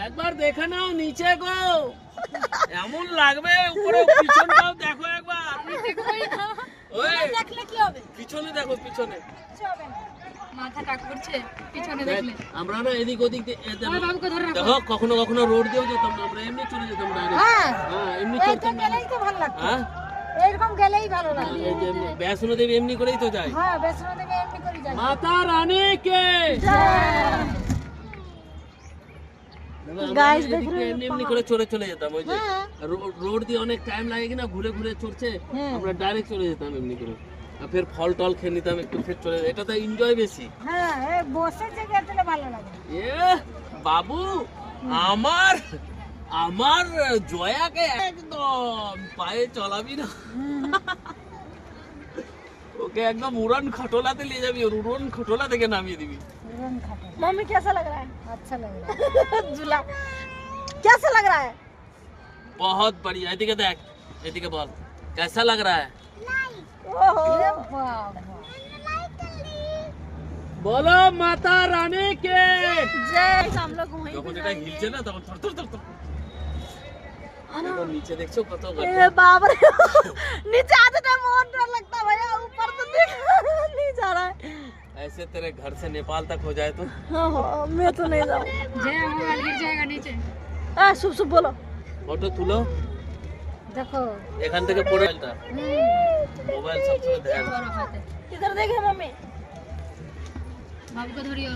একবার দেখে নাও নিচে গো, এমন লাগবে উপরে পিছনটাও দেখো একবার। ওই দেখলে কি হবে? পিছনে দেখো, পিছনে কিছু হবে না। মাথা টাক করছে পিছনে দেখলে। আমরা না এদিক ওদিক আমার বাবুকে ধরে রাখো। দেখো, কখনো কখনো রোড দিয়েও যেতাম না, আমরা এমনি চলে যেতাম ডাইরেক্ট। হ্যাঁ হ্যাঁ, এমনি এইটা চলতাম না। গেলেই তো ভালো লাগতো, হ্যাঁ, এইরকম গেলেই ভালো লাগে। এই যে বৈষ্ণো দেবী এমনি করেই তো যায়। হ্যাঁ বৈষ্ণো দেবী এমনি করে যাই। মাতা রানী কে Guys, এদিক দিয়ে এমনি এমনি করে চলে যেতাম। ওই যে হ্যাঁ। রোড দিয়ে অনেক টাইম লাগে কিনা, ঘুরে ঘুরে চড়ছে, হ্যাঁ। আমরা ডাইরেক্ট চলে যেতাম এমনি করে। আর ফের ফল টল খেয়ে নিতাম একটু, ফের চলে এটা তো এনজয় বেশি। হ্যাঁ এই বসে যে গেলে ভালো লাগে। এ বাবু, আমার আমার জয়াকে একদম পায়ে চলাবি না, ওকে একদম উড়ান খটোলাতে নিয়ে যাবি, ওর উড়ান খটোলা থেকে নামিয়ে দিবি। मम्मी कैसा लग रहा है? अच्छा लग रहा है। झूला कैसा लग रहा है? बहुत बढ़िया। এদিকে দেখ, এদিকে বল कैसा लग रहा है? ओहो वाह বলো মাতা রানী কে। जय। हम लोग वहीं যখন এটা হিলছে না তখন থর থর থর থর। এবার নিচে দেখছো কত গাছ। ए बाप रे नीचे आते टाइम और डर लगता है भैया, ऊपर तो देख नहीं जा रहा है। ऐसे तेरे घर से नेपाल तक हो जाए तो हाँ मैं तो नहीं जाऊँ। যে মোবাইল गिर जाएगा नीचे। शुभ शुभ बोलो। ফটো তুলো देखो এখান থেকে পড়ে এটা মোবাইল সবসময় ধ্যান। বড় হাতে इधर देखे मम्मी। বাবুকে ধরিও।